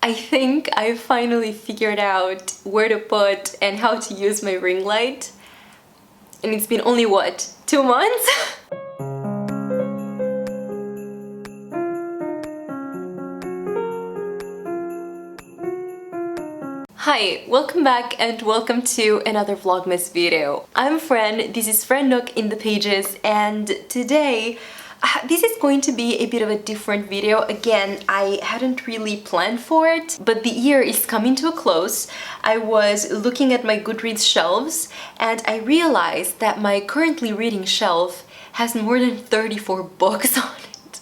I think I finally figured out where to put and how to use my ring light. And it's been only what, 2 months? Hi, welcome back and welcome to another vlogmas video. I'm Fran, this is Fran Nook in the pages, and today this is going to be a bit of a different video. Again, I hadn't really planned for it, but the year is coming to a close. I was looking at my Goodreads shelves and I realized that my currently reading shelf has more than 34 books on it.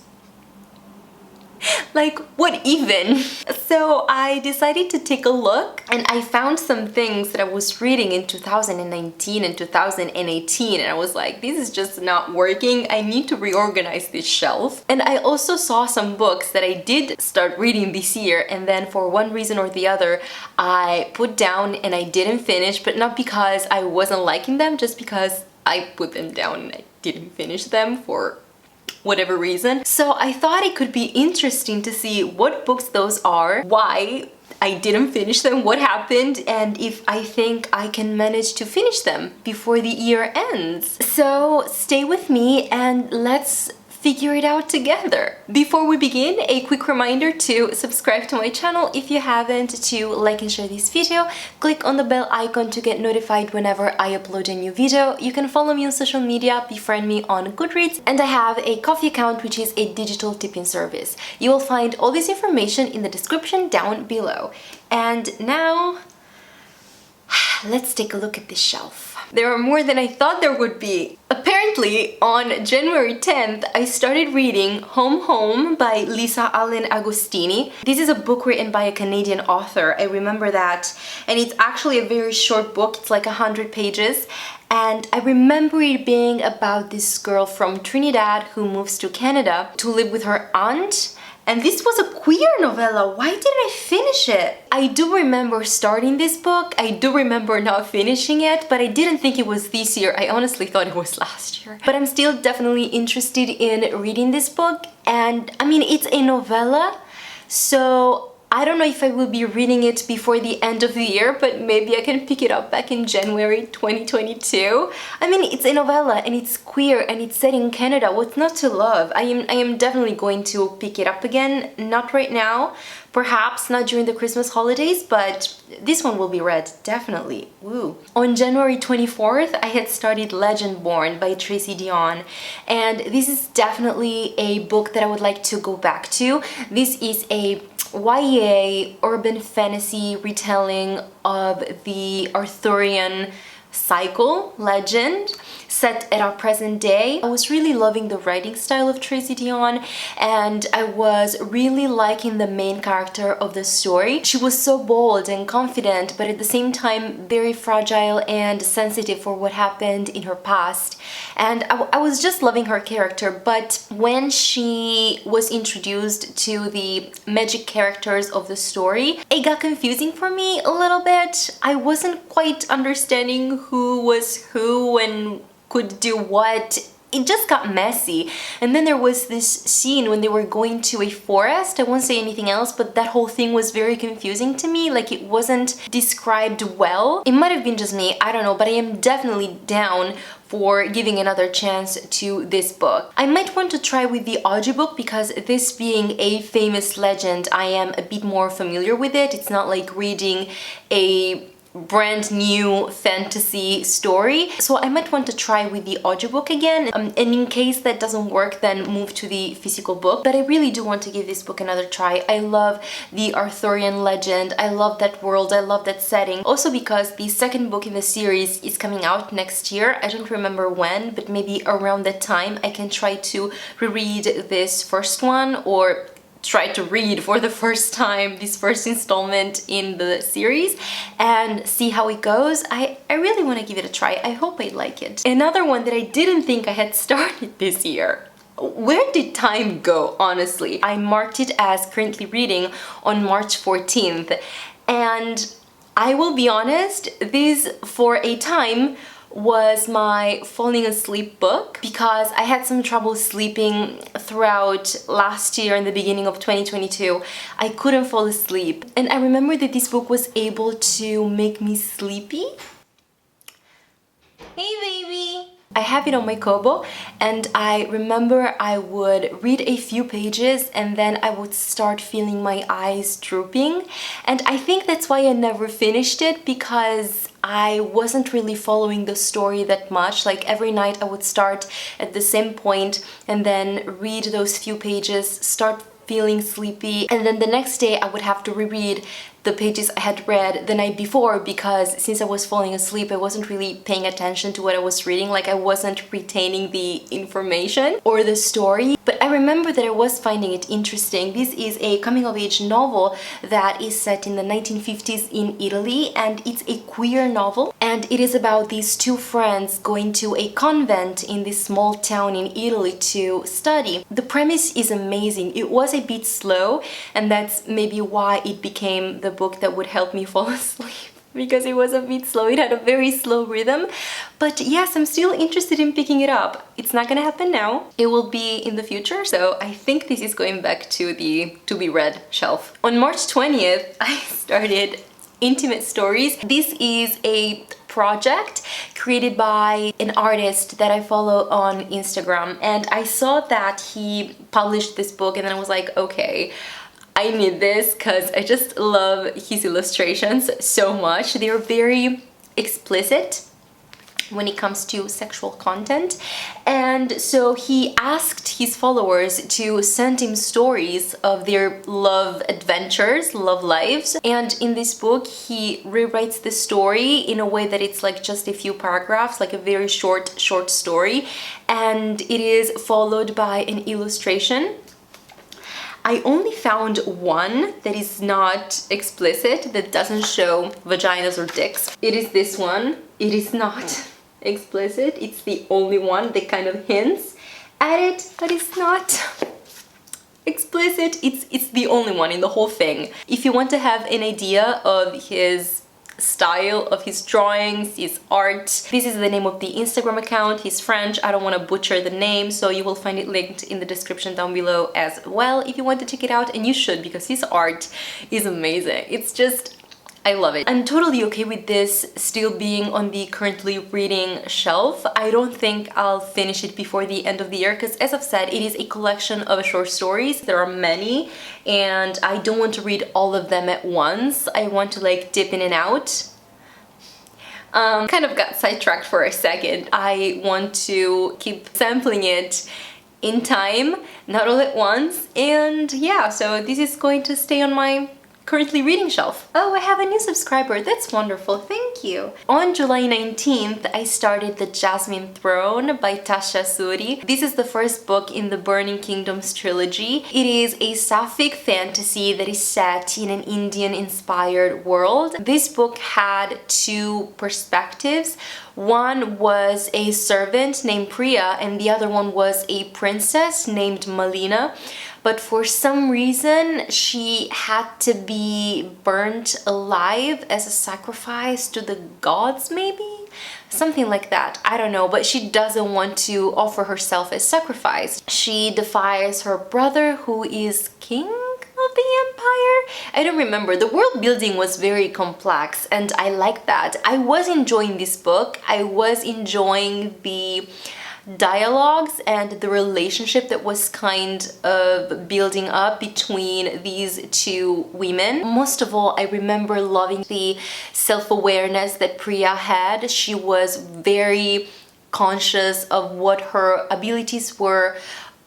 Like, what even? So I decided to take a look and I found some things that I was reading in 2019 and 2018 and I was like, this is just not working. I need to reorganize this shelf. And I also saw some books that I did start reading this year and then for one reason or the other I put down and I didn't finish, but not because I wasn't liking them, just because I put them down and I didn't finish them for whatever reason. So I thought it could be interesting to see what books those are, why I didn't finish them, what happened, and if I think I can manage to finish them before the year ends. So stay with me and let's figure it out together. Before we begin, a quick reminder to subscribe to my channel if you haven't, to like and share this video, click on the bell icon to get notified whenever I upload a new video. You can follow me on social media, befriend me on Goodreads, and I have a Ko-fi account, which is a digital tipping service. You will find all this information in the description down below. And now, let's take a look at this shelf. There are more than I thought there would be. Apparently, on January 10th, I started reading Home Home by Lisa Allen Agostini. This is a book written by a Canadian author, I remember that. And it's actually a very short book, it's like 100 pages. And I remember it being about this girl from Trinidad who moves to Canada to live with her aunt. And this was a queer novella. Why didn't I finish it? I do remember starting this book. I do remember not finishing it, but I didn't think it was this year. I honestly thought it was last year. But I'm still definitely interested in reading this book. And I mean, it's a novella, so I don't know if I will be reading it before the end of the year, but maybe I can pick it up back in January 2022. I mean, it's a novella and it's queer and it's set in Canada. What's not to love? I am definitely going to pick it up again. Not right now, perhaps not during the Christmas holidays, but this one will be read, definitely. Woo. On January 24th, I had started Legendborn by Tracy Deonn, and this is definitely a book that I would like to go back to. This is a YA urban fantasy retelling of the Arthurian cycle legend set at our present day. I was really loving the writing style of Tracy Deonn and I was really liking the main character of the story. She was so bold and confident, but at the same time very fragile and sensitive for what happened in her past. And I was just loving her character, but when she was introduced to the magic characters of the story, it got confusing for me a little bit. I wasn't quite understanding who was who and could do what. It just got messy. And then there was this scene when they were going to a forest. I won't say anything else, but that whole thing was very confusing to me. Like, it wasn't described well. It might have been just me, I don't know, but I am definitely down for giving another chance to this book. I might want to try with the audiobook because this being a famous legend, I am a bit more familiar with it. It's not like reading a brand new fantasy story, so I might want to try with the audiobook again, and in case that doesn't work, then move to the physical book. But I really do want to give this book another try. I love the Arthurian legend, I love that world, I love that setting. Also because the second book in the series is coming out next year. I don't remember when, but maybe around that time I can try to reread this first one, or try to read for the first time this first installment in the series and see how it goes. I really want to give it a try. I hope I like it. Another one that I didn't think I had started this year. Where did time go, honestly? I marked it as currently reading on March 14th, and I will be honest, this for a time was my falling asleep book because I had some trouble sleeping throughout last year and the beginning of 2022. I couldn't fall asleep, and I remember that this book was able to make me sleepy. Hey baby! I have it on my Kobo, and I remember I would read a few pages and then I would start feeling my eyes drooping, and I think that's why I never finished it, because I wasn't really following the story that much. Like every night I would start at the same point and then read those few pages, start feeling sleepy, and then the next day I would have to reread the pages I had read the night before, because since I was falling asleep I wasn't really paying attention to what I was reading, like I wasn't retaining the information or the story. But I remember that I was finding it interesting. This is a coming-of-age novel that is set in the 1950s in Italy, and it's a queer novel, and it is about these two friends going to a convent in this small town in Italy to study. The premise is amazing. It was a bit slow, and that's maybe why it became the book that would help me fall asleep, because it was a bit slow. It had a very slow rhythm. But yes, I'm still interested in picking it up. It's not gonna happen now. It will be in the future, so I think this is going back to the to be read shelf. On March 20th, I started Intimate Stories. This is a project created by an artist that I follow on Instagram, and I saw that he published this book, and then I was like, okay, I need this because I just love his illustrations so much. They're very explicit when it comes to sexual content, and so he asked his followers to send him stories of their love adventures, love lives, and in this book he rewrites the story in a way that it's like just a few paragraphs, like a very short story, and it is followed by an illustration. I only found one that is not explicit, that doesn't show vaginas or dicks. It is this one. It is not explicit. It's the only one that kind of hints at it, but it's not explicit. It's the only one in the whole thing. If you want to have an idea of his style, of his drawings, his art, this is the name of the Instagram account. He's French. I don't want to butcher the name, so you will find it linked in the description down below as well if you want to check it out, and you should, because his art is amazing. It's just, I love it. I'm totally okay with this still being on the currently reading shelf. I don't think I'll finish it before the end of the year, because as I've said, it is a collection of short stories. There are many, and I don't want to read all of them at once. I want to like dip in and out. Kind of got sidetracked for a second. I want to keep sampling it in time, not all at once, and yeah, so this is going to stay on my currently reading shelf. Oh, I have a new subscriber. That's wonderful. Thank you. On July 19th, I started The Jasmine Throne by Tasha Suri. This is the first book in the Burning Kingdoms trilogy. It is a sapphic fantasy that is set in an Indian-inspired world. This book had two perspectives. One was a servant named Priya, and the other one was a princess named Malina. But for some reason, she had to be burnt alive as a sacrifice to the gods, maybe? Something like that. I don't know, but she doesn't want to offer herself as sacrifice. She defies her brother, who is king of the empire? I don't remember. The world building was very complex, and I like that. I was enjoying this book. I was enjoying the dialogues and the relationship that was kind of building up between these two women. Most of all, I remember loving the self-awareness that Priya had. She was very conscious of what her abilities were,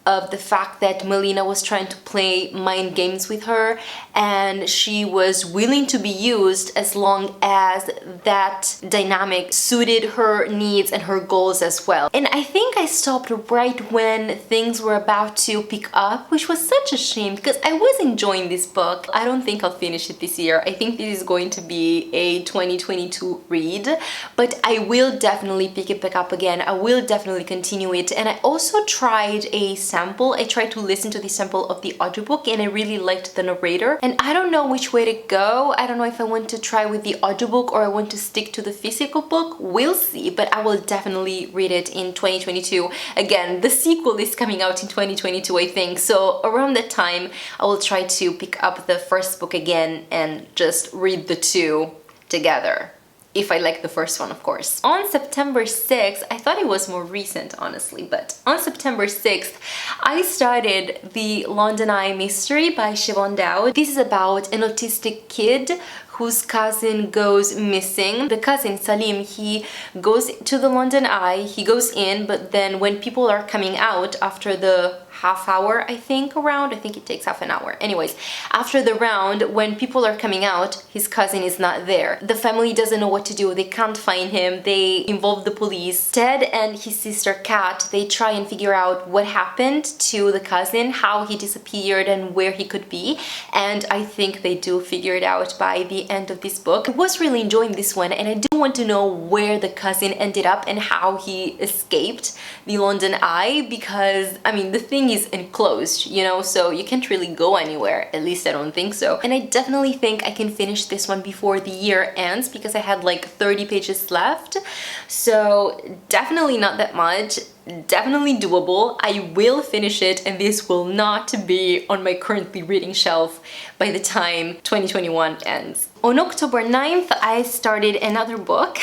of the fact that Melina was trying to play mind games with her, and she was willing to be used as long as that dynamic suited her needs and her goals as well. And I think I stopped right when things were about to pick up, which was such a shame because I was enjoying this book. I don't think I'll finish it this year. I think this is going to be a 2022 read, but I will definitely pick it back up again. I will definitely continue it. And I also tried a sample. I tried to listen to the sample of the audiobook, and I really liked the narrator. And I don't don't know which way to go. I don't know if I want to try with the audiobook or I want to stick to the physical book. We'll see, but I will definitely read it in 2022. Again, the sequel is coming out in 2022, I think, so around that time I will try to pick up the first book again and just read the two together. If I like the first one, of course. On September 6th, I thought it was more recent, honestly, but on September 6th, I started The London Eye Mystery by Siobhan Dowd. This is about an autistic kid whose cousin goes missing. The cousin, Salim, he goes to the London Eye, he goes in, but then when people are coming out after the half hour, I think it takes half an hour. Anyways, after the round, when people are coming out, his cousin is not there. The family doesn't know what to do. They can't find him. They involve the police. Ted and his sister Kat, they try and figure out what happened to the cousin, how he disappeared and where he could be. And I think they do figure it out by the end of this book. I was really enjoying this one, and I do want to know where the cousin ended up and how he escaped the London Eye, because I mean the thing is enclosed, you know, so you can't really go anywhere. At least I don't think so. And I definitely think I can finish this one before the year ends because I had like 30 pages left, so definitely not that much. Definitely doable. I will finish it, and this will not be on my currently reading shelf by the time 2021 ends. On October 9th, I started another book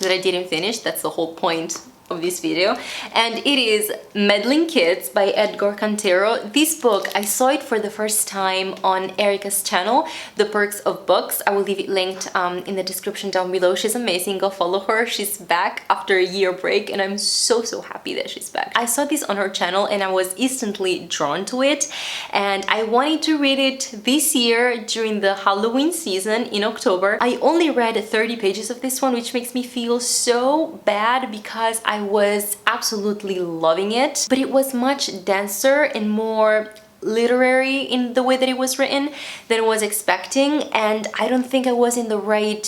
that I didn't finish. That's the whole point of this video, and it is Meddling Kids by Edgar Cantero. This book, I saw it for the first time on Erica's channel, The Perks of Books. I will leave it linked in the description down below. She's amazing, go follow her. She's back after a year break, and I'm so happy that she's back. I saw this on her channel and I was instantly drawn to it, and I wanted to read it this year during the Halloween season in October. I only read 30 pages of this one, which makes me feel so bad because I was absolutely loving it, but it was much denser and more literary in the way that it was written than I was expecting, and I don't think I was in the right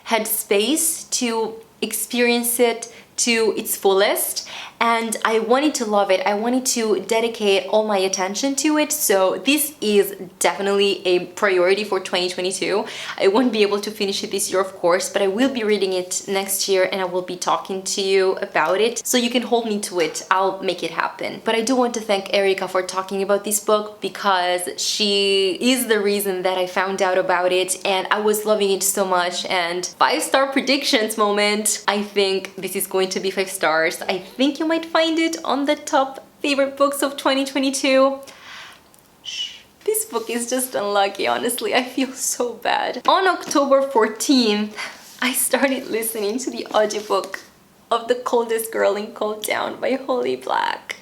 headspace to experience it to its fullest, and I wanted to love it. I wanted to dedicate all my attention to it, so this is definitely a priority for 2022. I won't be able to finish it this year, of course, but I will be reading it next year and I will be talking to you about it, so you can hold me to it. I'll make it happen. But I do want to thank Erica for talking about this book because she is the reason that I found out about it, and I was loving it so much. And 5-star predictions moment. I think this is going to be 5 stars. I think you might find it on the top favorite books of 2022. Shh. This book is just unlucky, honestly. I feel so bad. On October 14th, I started listening to the audiobook of The Coldest Girl in Coldtown by Holly Black.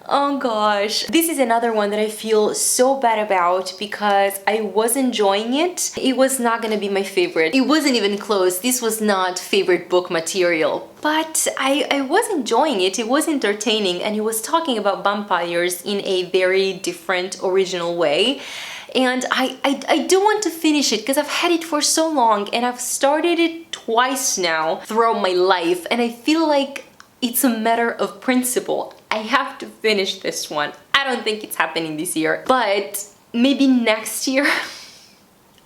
Oh gosh, this is another one that I feel so bad about because I was enjoying it. It was not gonna be my favorite. It wasn't even close. This was not favorite book material. But I was enjoying it. It was entertaining, and it was talking about vampires in a very different, original way. And I do want to finish it because I've had it for so long, and I've started it twice now throughout my life, and I feel like it's a matter of principle. I have to finish this one. I don't think it's happening this year, but maybe next year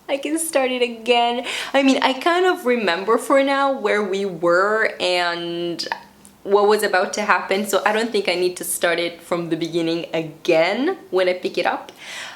I can start it again. I mean, I kind of remember for now where we were and what was about to happen, so I don't think I need to start it from the beginning again when I pick it up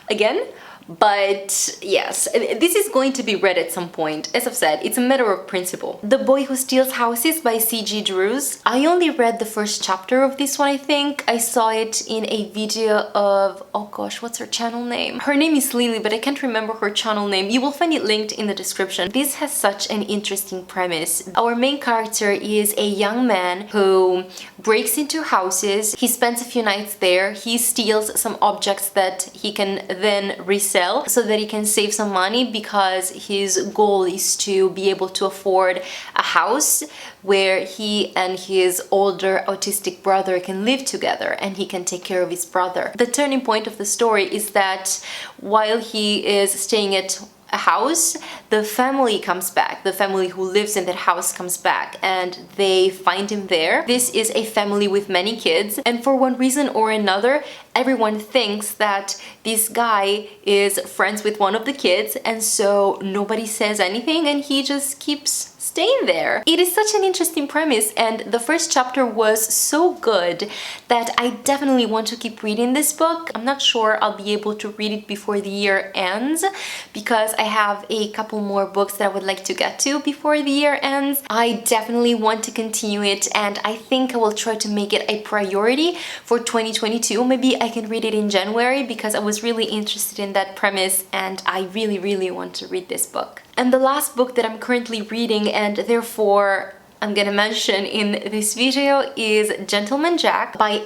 again. But yes, this is going to be read at some point. As I've said, it's a matter of principle. The Boy Who Steals Houses by C.G. Drews. I only read the first chapter of this one, I think. I saw it in a video of, oh gosh, what's her channel name? Her name is Lily, but I can't remember her channel name. You will find it linked in the description. This has such an interesting premise. Our main character is a young man who breaks into houses. He spends a few nights there. He steals some objects that he can then resell so that he can save some money, because his goal is to be able to afford a house where he and his older autistic brother can live together and he can take care of his brother. The turning point of the story is that while he is staying at a house, the family comes back. The family who lives in that house comes back and they find him there. This is a family with many kids, and for one reason or another, everyone thinks that this guy is friends with one of the kids, and so nobody says anything and he just keeps staying there. It is such an interesting premise, and the first chapter was so good that I definitely want to keep reading this book. I'm not sure I'll be able to read it before the year ends because I have a couple more books that I would like to get to before the year ends. I definitely want to continue it, and I think I will try to make it a priority for 2022. Maybe I can read it in January because I was really interested in that premise and I really want to read this book. And the last book that I'm currently reading, and therefore I'm gonna mention in this video, is Gentleman Jack by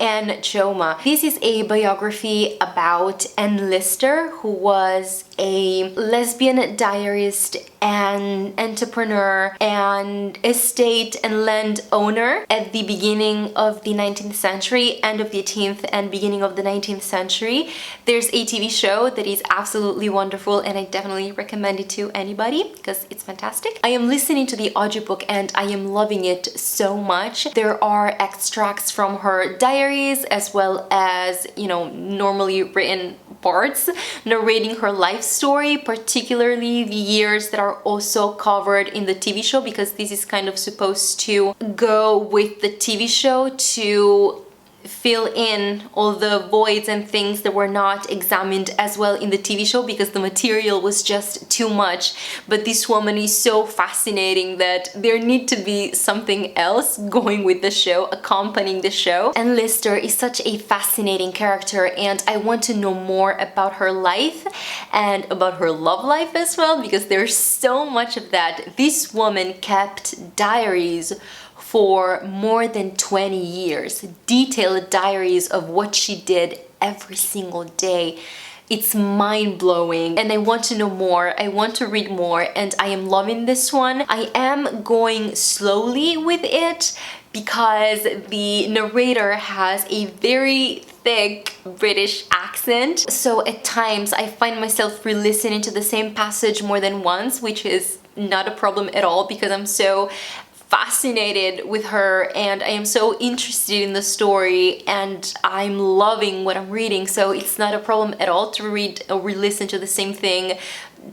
Choma. This is a biography about Ann Lister, who was a lesbian diarist and entrepreneur and estate and land owner at the beginning of the 19th century, end of the 18th and beginning of the 19th century. There's a TV show that is absolutely wonderful and I definitely recommend it to anybody because it's fantastic. I am listening to the audiobook and I am loving it so much. There are extracts from her diaries as well as, you know, normally written parts narrating her life story, particularly the years that are also covered in the TV show, because this is kind of supposed to go with the TV show to fill in all the voids and things that were not examined as well in the TV show because the material was just too much. But this woman is so fascinating that there need to be something else going with the show, accompanying the show. And Lister is such a fascinating character and I want to know more about her life and about her love life as well because there's so much of that. This woman kept diaries for more than 20 years, detailed diaries of what she did every single day. It's mind-blowing and I want to know more. I want to read more and I am loving this one. I am going slowly with it because the narrator has a very thick British accent. So at times I find myself re-listening to the same passage more than once, which is not a problem at all because I'm so fascinated with her and I am so interested in the story and I'm loving what I'm reading, so it's not a problem at all to read or re-listen to the same thing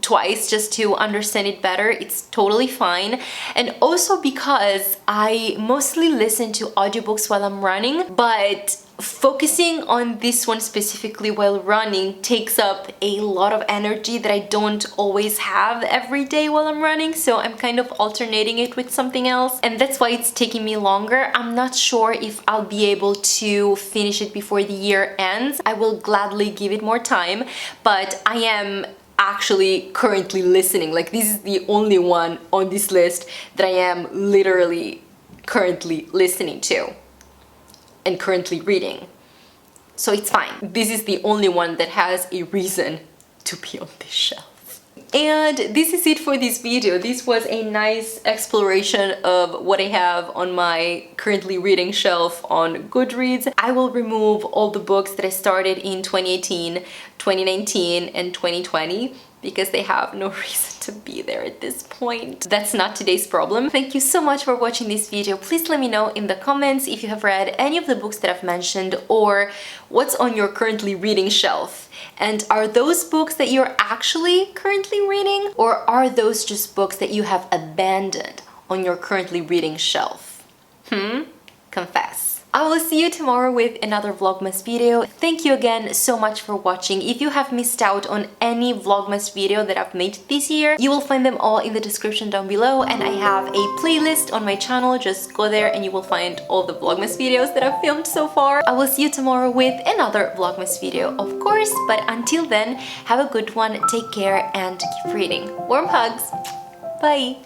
twice just to understand it better. It's totally fine. And also because I mostly listen to audiobooks while I'm running, but focusing on this one specifically while running takes up a lot of energy that I don't always have every day while I'm running, so I'm kind of alternating it with something else and that's why it's taking me longer. I'm not sure if I'll be able to finish it before the year ends. I will gladly give it more time, but I am actually currently listening. Like, this is the only one on this list that I am literally currently listening to and currently reading. So it's fine. This is the only one that has a reason to be on this shelf. And this is it for this video. This was a nice exploration of what I have on my currently reading shelf on Goodreads. I will remove all the books that I started in 2018, 2019, and 2020 because they have no reason to be there at this point. That's not today's problem. Thank you so much for watching this video. Please let me know in the comments if you have read any of the books that I've mentioned or what's on your currently reading shelf. And are those books that you're actually currently reading, or are those just books that you have abandoned on your currently reading shelf? Confess. I will see you tomorrow with another Vlogmas video. Thank you again so much for watching. If you have missed out on any Vlogmas video that I've made this year, you will find them all in the description down below, and I have a playlist on my channel. Just go there and you will find all the Vlogmas videos that I've filmed so far. I will see you tomorrow with another Vlogmas video, of course, but until then, have a good one, take care, and keep reading. Warm hugs! Bye!